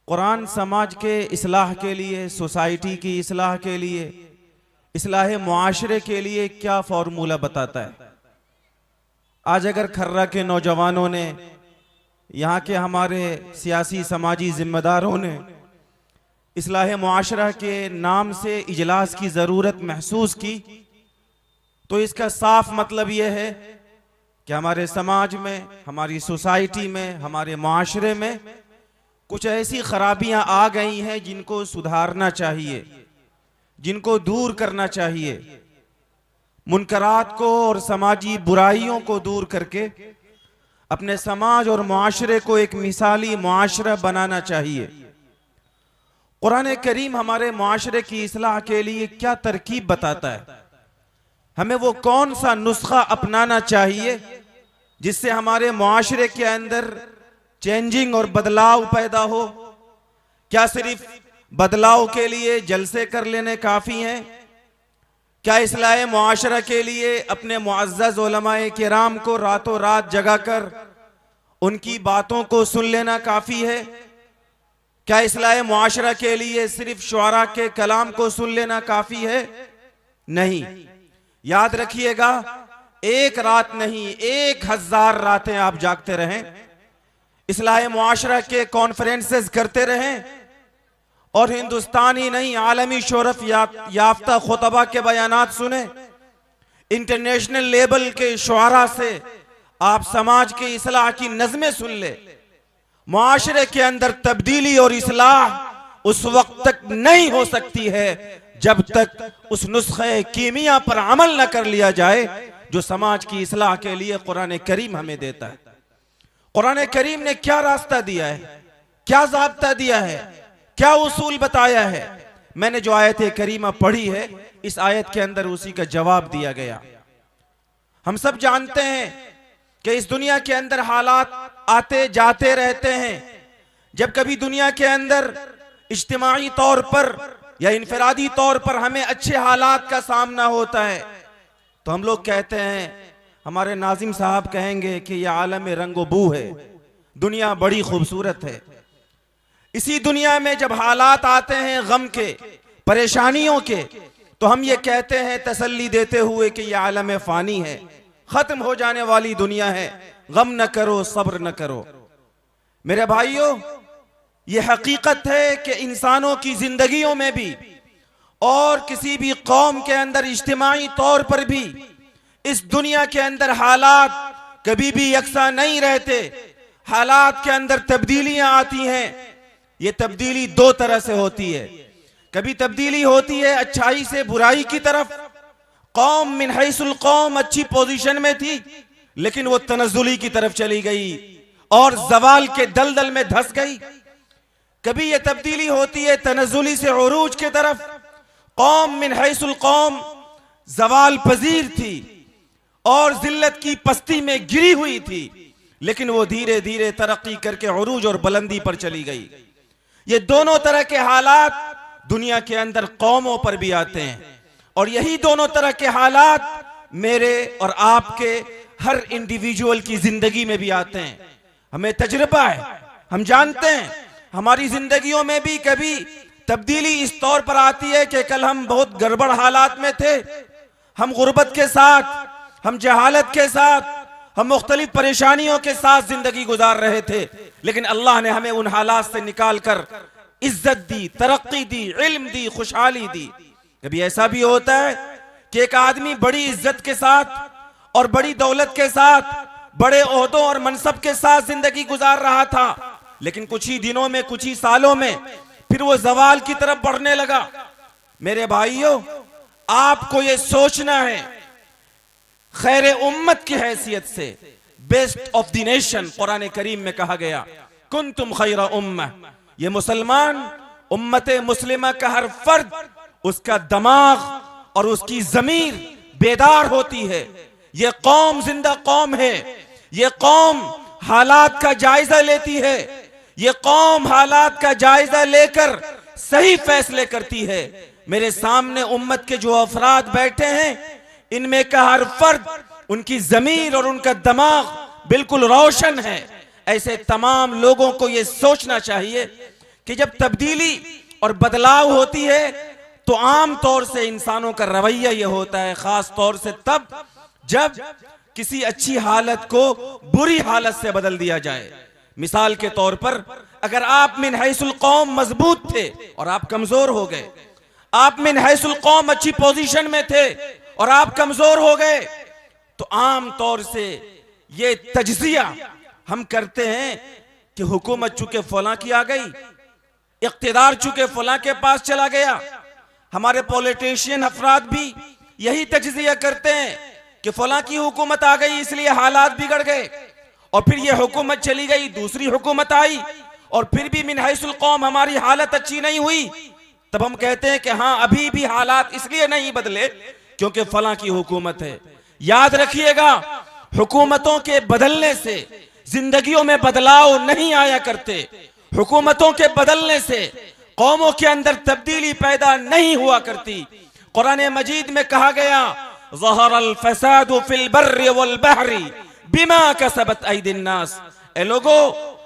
कुरान समाज के इस्लाह के लिए, सोसाइटी की इस्लाह के लिए, इस्लाह मुआशरे के लिए क्या फॉर्मूला बताता है। आज अगर खर्रा के नौजवानों ने, यहाँ के हमारे सियासी समाजी जिम्मेदारों ने इस्लाह मुआशरा के नाम से इजलास की ज़रूरत महसूस की, तो इसका साफ मतलब यह है कि हमारे समाज में, हमारी सोसाइटी में, हमारे मुआशरे में कुछ ऐसी खराबियां आ गई हैं जिनको सुधारना चाहिए, जिनको दूर करना चाहिए। मुनकरात को और समाजी बुराइयों को दूर करके अपने समाज और मुआशरे को एक मिसाली मुआशरा बनाना चाहिए। कुरान करीम हमारे मुआशरे की इस्लाह के लिए क्या तरकीब बताता है, हमें वो कौन सा नुस्खा अपनाना चाहिए जिससे हमारे मुआशरे के अंदर चेंजिंग और बदलाव पैदा हो। क्या सिर्फ बदलाव के लिए जलसे कर लेने काफी हैं? क्या इस्लाह मुआशरा के लिए अपने मुअज़्ज़ज़ उलमाए किराम को रातों रात जगाकर उनकी बातों को सुन लेना काफी है? क्या इस्लाह मुआशरा के लिए सिर्फ शुअरा के कलाम को सुन लेना काफी है? नहीं। याद रखिएगा, एक रात नहीं 1000 रातें आप जागते रहें, इस्लाह मुआशरा के कॉन्फ्रेंसेस करते रहें और हिंदुस्तानी नहीं आलमी शोहरत याफ्ता खुतबा के बयानात सुने, इंटरनेशनल लेवल के शुअरा से आप समाज के इस्लाह की नज़में सुन ले। मुआशरे के अंदर तब्दीली और इस्लाह उस वक्त तक नहीं हो सकती है जब तक उस नुस्खे कीमिया पर अमल न कर लिया जाए जो समाज की इस्लाह के लिए कुरान करीम हमें देता है। कुरान करीम ने क्या रास्ता दिया है, क्या ज़ाब्ता दिया है, क्या उसूल बताया है। मैंने जो आयत करीमा पढ़ी है, इस आयत के अंदर उसी का जवाब दिया गया। हम सब जानते हैं कि इस दुनिया के अंदर हालात आते जाते रहते हैं। जब कभी दुनिया के अंदर इज्तिमाई तौर पर या इनफरादी तौर पर हमें अच्छे हालात का सामना होता है तो हम लोग कहते हैं, हमारे नाजिम साहब कहेंगे कि यह आलम रंगो बू है, दुनिया बड़ी खूबसूरत है। इसी दुनिया में जब हालात आते हैं गम के, परेशानियों के, तो हम ये कहते हैं तसल्ली देते हुए कि यह आलम फानी है, खत्म हो जाने वाली दुनिया है, गम न करो, सब्र न करो। मेरे भाइयों, यह हकीकत है कि इंसानों की जिंदगियों में भी और किसी भी कौम के अंदर इज्तिमाई तौर पर भी इस दुनिया के अंदर हालात कभी भी यकसा नहीं रहते। हालात के अंदर तब्दीलियां आती हैं। ये तब्दीली दो तरह से होती है। कभी तब्दीली होती है अच्छाई से बुराई की तरफ। कौम मिन हैसुल कौम अच्छी पोजीशन में थी, लेकिन वो तनज़्ज़ुली की तरफ चली गई और जवाल के दलदल में धंस गई। कभी ये तब्दीली होती है तनज़्ज़ुली से उरूज की तरफ। कौम मिन हैसुल कौम जवाल पजीर थी और जिल्लत की पस्ती में गिरी हुई थी, लेकिन वो धीरे धीरे तरक्की करके उरूज और बुलंदी पर चली गई। ये दोनों तरह के हालात दुनिया के अंदर कौमों पर भी आते हैं और यही दोनों तरह के हालात मेरे और आपके हर इंडिविजुअल की जिंदगी में भी आते हैं। हमें तजुर्बा है, हम जानते हैं हमारी जिंदगियों में भी कभी तब्दीली इस तौर पर आती है कि कल हम बहुत गड़बड़ हालात में थे, हम गुर्बत के साथ, हम जहालत के साथ, हम मुख्तलिफ परेशानियों के साथ जिंदगी गुजार रहे थे, लेकिन अल्लाह ने हमें उन हालात से निकाल कर इज्जत दी, तरक्की दी, इल्म दी, खुशहाली दी। कभी ऐसा भी होता है कि एक आदमी बड़ी इज्जत के साथ और बड़ी दौलत के साथ, बड़े ओहदों और मनसब के साथ जिंदगी गुजार रहा था, लेकिन कुछ ही दिनों में, कुछ ही सालों में फिर वो जवाल की तरफ बढ़ने लगा। मेरे भाइयों, आपको ये सोचना है, खैर उम्मत की हैसियत से, best of the nation Quran करीम में कहा गया, कुंतुम खैरा उम्मा। ये मुसलमान उम्मत मुस्लिमा का हर फर्द, उसका दिमाग और उसकी जमीर बेदार होती है। ये कौम जिंदा कौम है। ये कौम हालात का जायजा लेती है। ये कौम हालात का जायजा लेकर सही फैसले करती है। मेरे सामने उम्मत के जो अफराद बैठे हैं, इनमें का हर फर्द, उनकी जमीर और उनका दिमाग बिल्कुल रोशन है। ऐसे तमाम लोगों को यह सोचना चाहिए कि जब तब्दीली और बदलाव होती है तो आम तौर से इंसानों का रवैया यह होता है, खास तौर से तब जब किसी अच्छी हालत को बुरी हालत से बदल दिया जाए। मिसाल के तौर पर अगर आप मिन हैसुल कौम मजबूत थे और आप कमजोर हो गए, आप मिन हैसुल कौम अच्छी पोजीशन में थे और आप कमजोर हो गए, तो आम तौर से ये तजजिया हम करते हैं कि हुकूमत चूंकि फलां की आ गई, इख्तिदार चूंकि फलां के पास चला गया। हमारे पॉलिटिशियन अफराद भी यही तजजिया करते हैं कि फलां की हुकूमत आ गई इसलिए हालात बिगड़ गए, और फिर ये हुकूमत चली गई, दूसरी हुकूमत आई और फिर भी मिन हैसुल कौम हमारी हालत अच्छी नहीं हुई। तब हम कहते हैं कि हाँ, अभी भी हालात इसलिए नहीं बदले क्योंकि फलां की हुकूमत है। याद रखिएगा, हुकूमतों के बदलने से जिंदगियों में बदलाव नहीं आया करते। हुकूमतों के बदलने से कौमों के अंदर तब्दीली पैदा नहीं हुआ करती। कुरान मजीद में कहा गया, ज़हरल फसादु फिल बर्रि वल बहरी बिमा कसबत ऐदिन नास। ए लोगो,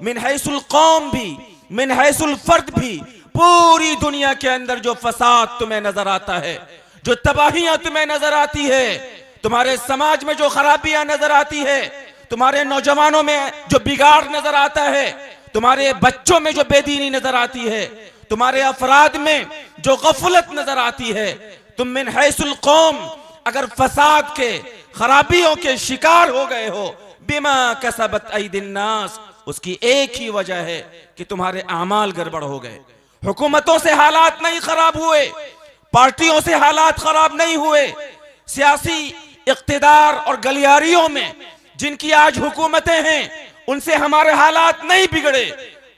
मिन हैसुल कौम भी, मिन हैसुल फर्द भी, पूरी दुनिया के अंदर जो फसाद तुम्हें नजर आता है, जो तबाहियां तुम्हें नजर आती है, तुम्हारे समाज में जो खराबियां नजर आती है, तुम्हारे नौजवानों में जो बिगाड़ नजर आता है, तुम्हारे बच्चों में जो बेदीनी नजर आती है, तुम्हारे अफराद में जो गफलत नजर आती है, तुम मिन हैसुल कौम अगर फसाद के, खराबियों के शिकार हो गए हो, बिमा कसबत ऐदिन नास, उसकी एक ही वजह है कि तुम्हारे आमाल गड़बड़ हो गए। हुकूमतों से हालात नहीं खराब हुए, पार्टियों से हालात खराब नहीं हुए, सियासी इख्तिदार और गलियारियों में जिनकी आज हुकूमतें हैं उनसे हमारे हालात नहीं बिगड़े।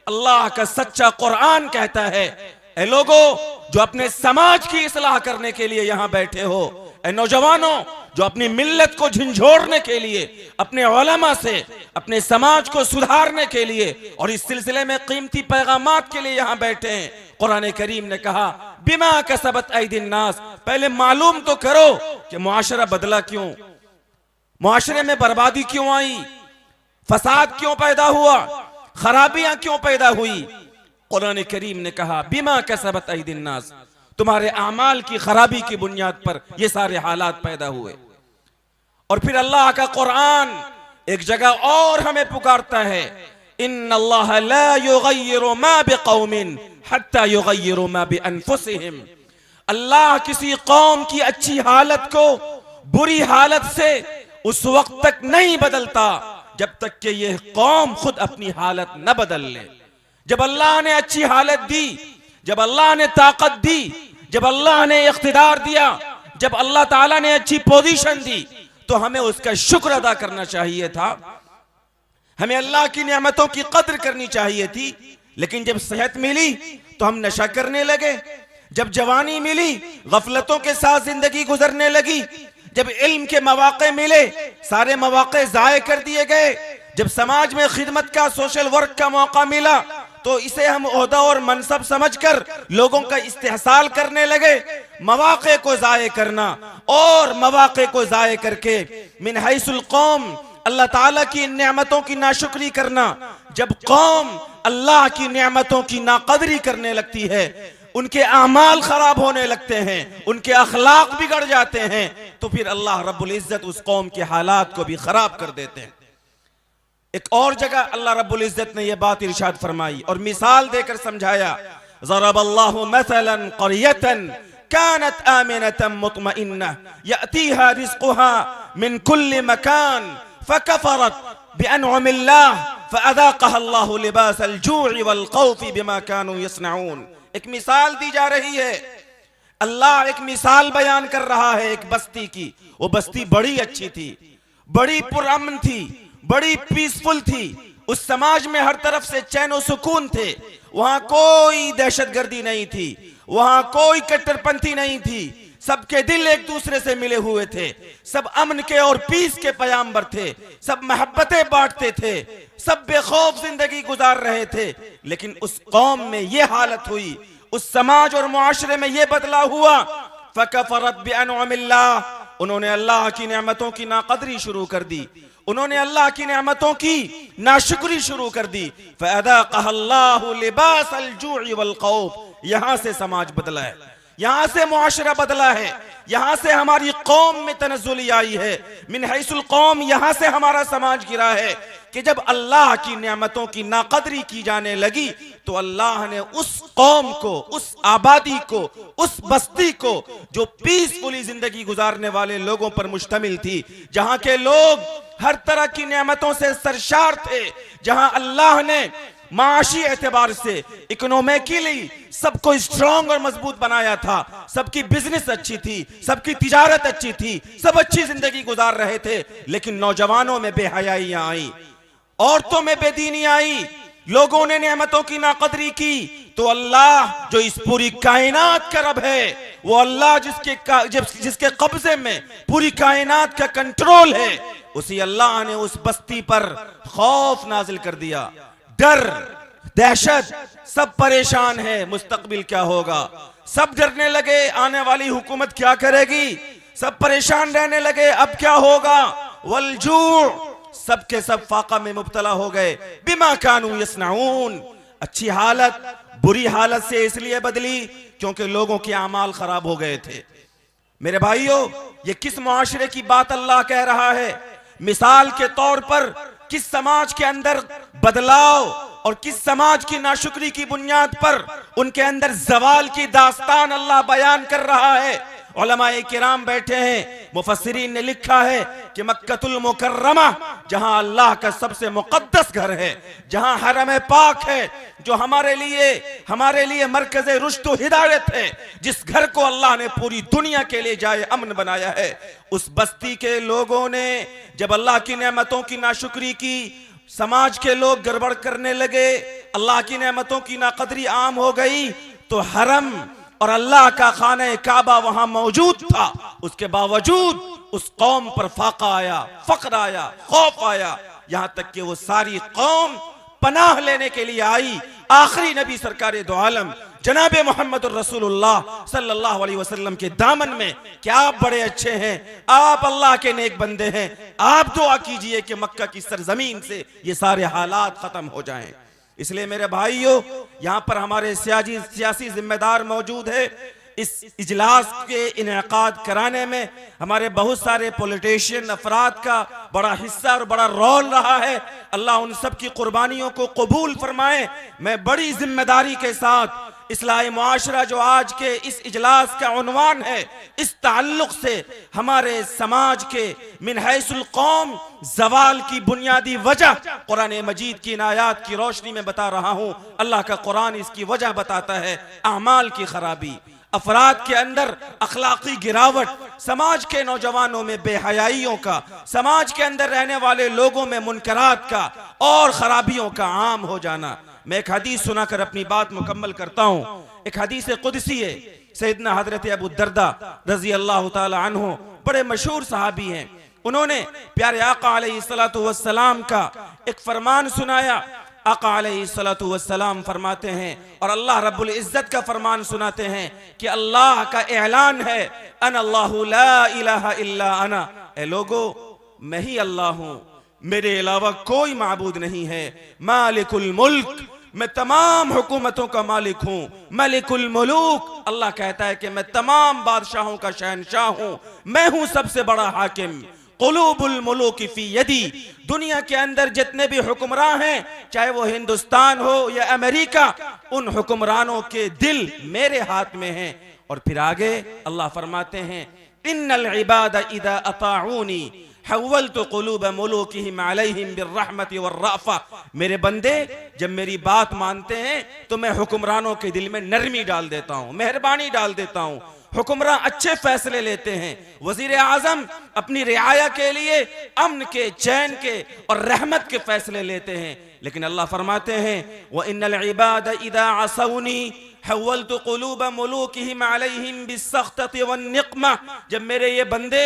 अल्लाह का सच्चा कुरान कहता है, ए लोगो जो अपने समाज की इस्लाह करने के लिए यहां बैठे हो, ए नौजवानों जो अपनी मिल्लत को झंझोड़ने के लिए, अपने उलमा से अपने समाज को सुधारने के लिए और इस सिलसिले में कीमती पैगामात के लिए यहां बैठे हैं, कुरान करीम ने कहा बिमा कसबत ऐदिन नास। पहले मालूम तो करो कि मुआशरा बदला क्यों, मुआशरे में बर्बादी क्यों आई, फसाद क्यों पैदा हुआ, खराबियां क्यों पैदा हुई। कुरान करीम ने कहा बिमा कसबत ऐदिन नास, तुम्हारे आमाल की खराबी की बुनियाद पर ये सारे हालात पैदा हुए। और फिर अल्लाह का कुरान एक जगह और हमें पुकारता है, इन्नल्लाह ला युगय्यिरु मा बिकौमिन हत्ता युगय्यिरु मा बिअनफुसिहिम। अल्लाह किसी कौम की अच्छी हालत को बुरी हालत से उस वक्त तक नहीं बदलता जब तक कि यह कौम खुद अपनी हालत न बदल ले। जब अल्लाह ने अच्छी हालत दी, जब अल्लाह ने ताकत दी, जब अल्लाह ने इख्तिदार दिया, जब अल्लाह ताला ने अच्छी पोजीशन दी, तो हमें उसका शुक्र अदा करना चाहिए था, हमें अल्लाह की नेमतों की कद्र करनी चाहिए थी। लेकिन जब सेहत मिली तो हम नशा करने लगे, जब जवानी मिली गफलतों के साथ जिंदगी गुजरने लगी, जब इल्म के मौके मिले सारे मौके जाये कर दिए गए, जब समाज में खिदमत का, सोशल वर्क का मौका मिला तो इसे हम ओहदा और मनसब समझकर लोगों का इस्तेहसाल करने लगे। मौके को जाये करना और मौके को जाये करके मिन हैसुल कौम अल्लाह ताला की नेमतों की नाशुक्री करना। जब कौम अल्लाह की नेमतों की नाकदरी करने लगती है, उनके आमाल खराब होने लगते हैं, उनके अखलाक बिगड़ जाते हैं, तो फिर अल्लाह रब्बुल इज्जत उस कौम के हालात को भी खराब कर देते हैं। एक और जगह अल्लाह रब्बुल इज्जत ने यह बात इरशाद फरमाई और मिसाल देकर समझाया, ज़रबल्लाहु मसलन क़रियतन कानत आमिनतन मुतमइन्नह यअतीहा रिज़्क़ुहा मिन कुल्लि मकान फकफ़रत बिअनउमिल्लाह फ़अज़ाक़हा अल्लाहु लिबासल जू'i वल ख़ौफ़ि बिमा कानू यसनऊन। एक मिसाल दी जा रही है, अल्लाह एक मिसाल बयान कर रहा है एक बस्ती की। वो बस्ती बड़ी अच्छी थी, बड़ी पुरअमन थी, बड़ी पीसफुल थी, उस समाज में हर तरफ से चैन और सुकून थे, वहां कोई दहशतगर्दी नहीं थी, वहां कोई कट्टरपंथी नहीं थी, सबके दिल एक दूसरे से मिले हुए थे, सब अमन के और पीस के पयाम्बर थे, सब मोहब्बतें बांटते थे, सब बेखौफ जिंदगी गुजार रहे थे। लेकिन उस कौम में यह हालत हुई, उस समाज और मुआशरे में यह बदलाव हुआ, फकफरत बिअनउमिल्लाह, उन्होंने अल्लाह की नेमतों की नाकदरी शुरू कर दी, उन्होंने अल्लाह की नेमतों की नाशुक्री शुरू कर दी। फ़अज़ाक़हल्लाहु लिबासल जूइ वल खौफ। यहां से समाज बदला है, यहां से मुआशरा बदला है, यहां से हमारी कौम में तनज़्ज़ुली आई है। मिन हैसुल कौम, यहां से हमारा समाज गिरा है कि जब अल्लाह की नेमतों की नाकदरी की जाने लगी तो अल्लाह ने उस कौम को, उस आबादी को, उस बस्ती को जो पीसफुली जिंदगी गुजारने वाले लोगों पर मुश्तमिल थी, जहां के लोग हर तरह की नेमतों से सरशार थे, जहां अल्लाह ने माशी एतबार से, इकोनॉमिकली सबको स्ट्रांग और मजबूत बनाया था, सबकी बिजनेस अच्छी थी, सबकी तिजारत अच्छी थी, सब अच्छी जिंदगी गुजार रहे थे। लेकिन नौजवानों में बेहयाइयां आई, औरतों में बेदीनी आई, लोगों ने नेमतों की नाकदरी की। तो अल्लाह जो इस पूरी कायनात का रब है, वो अल्लाह जिसके कब्जे में पूरी कायनात का कंट्रोल है, उसी अल्लाह ने उस बस्ती पर खौफ नाजिल कर दिया, डर, दहशत। सब परेशान है, मुस्तकबिल क्या होगा। सब डरने लगे, आने वाली हुकूमत क्या करेगी। सब परेशान रहने लगे, अब क्या होगा। वलजू, सबके सब फाका में मुब्तला हो गए। बिमा कानू यसनाऊन, अच्छी हालत बुरी हालत से इसलिए बदली क्योंकि लोगों के अमाल खराब हो गए थे। मेरे भाइयों, ये किस मुआशरे की बात अल्लाह कह रहा है। मिसाल के तौर पर किस समाज के अंदर बदलाव और किस समाज की नाशुक्री की बुनियाद पर उनके अंदर जवाल की दास्तान अल्लाह बयान कर रहा है। उलमाए किराम बैठे हैं, मुफस्सिरीन ने लिखा है कि मक्कतुल मुकर्रमा, जहां अल्लाह का सबसे मुकद्दस घर है, जहां हरम पाक है, जो हमारे लिए मरकज़े रुश्द व हिदायत है, जिस घर को अल्लाह ने पूरी दुनिया के लिए जाए अमन बनाया है, उस बस्ती के लोगों ने जब अल्लाह की नेमतों की नाशुक्री की, समाज के लोग गड़बड़ करने लगे, अल्लाह की नेमतों की नाकदरी आम हो गई, तो हरम और अल्लाह का खाने काबा वहां मौजूद था, उसके बावजूद उस कौम पर फाका आया, फक्र आया, खौफ आया, यहां तक कि वो सारी कौम पनाह लेने के लिए आई आखिरी नबी सरकारे दो आलम जनाब मोहम्मद रसूलुल्लाह सल्लल्लाहु अलैहि वसल्लम के दामन में। क्या आप बड़े अच्छे हैं, आप अल्लाह के नेक बंदे हैं, आप दुआ कीजिए कि मक्का की सरजमीन से ये सारे हालात खत्म हो जाएं। इसलिए मेरे भाइयों, यहां पर हमारे सियासी जिम्मेदार मौजूद है। इस इजलास के इनेकाद कराने में हमारे बहुत सारे पॉलिटिशियन अफराद का बड़ा हिस्सा और बड़ा रोल रहा है। अल्लाह उन सब की कुर्बानियों को कबूल फरमाए। मैं बड़ी जिम्मेदारी के साथ इस्लाही मुआशरा, जो आज के इस इजलास का उन्वान है, इस ताल्लुक से हमारे समाज के मिन हैसुल कौम जवाल की बुनियादी वजह कुरान मजीद की आयात की रोशनी में बता रहा हूं। अल्लाह का कुरान इसकी वजह बताता है, अमाल की खराबी, अफराद के अंदर अखलाकी गिरावट, समाज के नौजवानों में बेहयाइयों का, समाज के अंदर रहने वाले लोगों में मुनकरात का और खराबियों का आम हो जाना। मैं एक हदीस सुनाकर अपनी बात मुकम्मल करता हूं। एक हदीस कुदसी है, सैयदना हजरत अबू दर्दा रजी अल्लाह तआला अन्हु बड़े मशहूर सहाबी हैं। उन्होंने प्यारे आका अलैहिस्सलातु वस्सलाम का एक फरमान सुनाया। आका अलैहिस्सलातु वस्सलाम फरमाते हैं और अल्लाह रब्बुल इज्जत का फरमान सुनाते हैं कि अल्लाह का ऐलान है, अना अल्लाहु ला इलाहा इल्ला अना, ए लोगो मैं ही अल्लाह हूं, मेरे अलावा कोई माबूद नहीं है। मालिकुल मुल्क, मैं तमाम हुकूमतों का मालिक हूं। मलिकुल मुलूक, अल्लाह कहता है कि मैं तमाम बादशाहों का शहनशाह हूं, मैं हूं सबसे बड़ा हाकिम। कुलूबुल मुलूक फी यदी, दुनिया के अंदर जितने भी हुक्मरान हैं, चाहे वो हिंदुस्तान हो या अमेरिका, उन हुक्मरानों के दिल मेरे हाथ में हैं। और फिर आगे अल्लाह फरमाते हैं, इन्नल इबाद इदा अताऊनी हव्वलतु कुलूब मुलूकिहिम अलैहिम बिर्रहमति वर्रअफा, मेरे बंदे जब मेरी बात मानते हैं तो मैं हुक्मरानों के दिल में नरमी डाल देता हूं, मेहरबानी डाल देता हूं। हुक्मरान अच्छे फैसले लेते हैं। वजीर आजम अपनी रियाया के लिए अमन के, चैन के और रहमत के फैसले लेते हैं। लेकिन अल्लाह फरमाते हैं, व इन्नल इबाद इदा असौनी हव्वलतु कुलूब मुलूकिहिम अलैहिम बिस्सख्तति वन्निक़मा, जब मेरे ये बंदे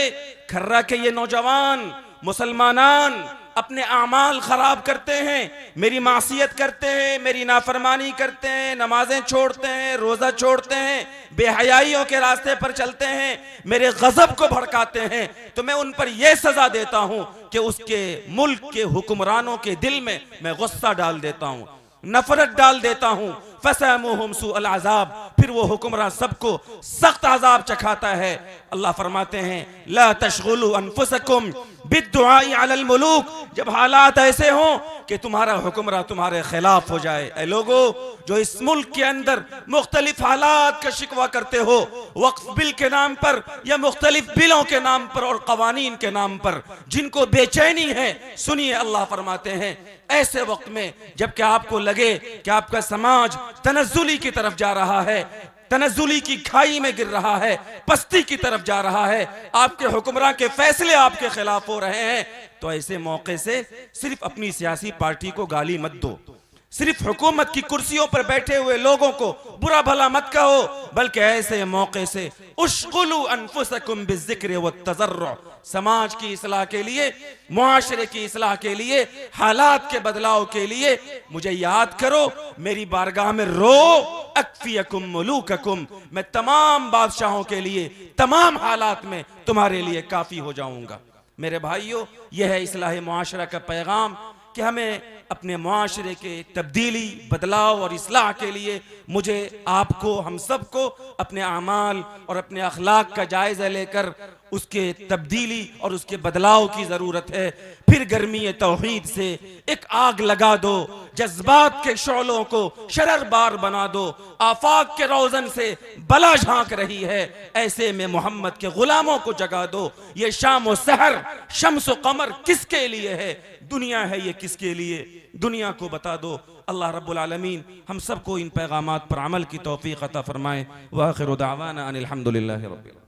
खर्रा के ये नौजवान मुसलमानान अपने आमाल खराब करते हैं, मेरी मासियत करते हैं, मेरी नाफरमानी करते हैं, नमाजें छोड़ते हैं, रोजा छोड़ते हैं, बेहयाइयों के रास्ते पर चलते हैं, मेरे गजब को भड़काते हैं, तो मैं उन पर यह सजा देता हूं कि उसके मुल्क के हुक्मरानों के दिल में मैं गुस्सा डाल देता हूं, नफरत डाल देता हूं। फसमुहुम सुअल अज़ाब, फिर वो हुक्मरान सबको सख्त अजाब चखाता है। अल्लाह फरमाते हैं ला तशगुलु अनफुसकुम बिद्दुआई अलल मुलूक, जब हालात ऐसे हों कि तुम्हारा हुक्मरान तुम्हारे खिलाफ हो जाए। ऐ लोगो जो इस मुल्क के अंदर मुख्तलिफ हालात का शिकवा करते हो, वक्फ बिल के नाम पर या मुख्तलिफ बिलों के नाम पर और कवानीन के नाम पर जिनको बेचैनी है, सुनिए अल्लाह फरमाते हैं ऐसे वक्त में जबकि आपको लगे कि आपका समाज तनज़्ज़ुली की तरफ जा रहा है, तनज़्ज़ुली की खाई में गिर रहा है, पस्ती की तरफ जा रहा है, आपके हुक्मरान के फैसले आपके खिलाफ हो रहे हैं, तो ऐसे मौके से सिर्फ अपनी सियासी पार्टी को गाली मत दो, सिर्फ हुकूमत की कुर्सियों पर बैठे हुए लोगों को बुरा भला मत कहो, बल्कि ऐसे मौके से उश्गुलू अनफुसकुम बिज़िक्र व तज़र्रुअ, समाज की इस्लाह के लिए, मुआशरे की इस्लाह के लिए, हालात के बदलाव के लिए मुझे याद करो, मेरी बारगाह में रो, अक्फियकुम मुलूककुम, मैं तमाम बादशाहों के लिए तमाम हालात में तुम्हारे लिए काफी हो जाऊंगा। मेरे भाइयों, यह है इस्लाह मुआशरा का पैगाम कि हमें अपने मुआशरे के तब्दीली, बदलाव और इस्लाह के लिए मुझे, आपको, हम सबको अपने आमाल और अपने अखलाक का जायजा लेकर उसके तब्दीली और उसके बदलाव की जरूरत है। फिर गर्मी तौहीद से एक आग लगा दो, जज्बात के शोलों को शररबार बना दो, आफाक के रोजन से बला झांक रही है, ऐसे में मोहम्मद के गुलामों को जगा दो। ये शाम व सहर, शम्स व कमर किसके लिए है? दुनिया है ये किसके लिए? दुनिया को बता दो। अल्लाह रब्बुल आलमीन हम सबको इन पैगामात पर अमल की तौफीक अता फरमाए। व आखिरु दावाना अनिल हम्दुलिल्लाहि रब्बिल आलमीन।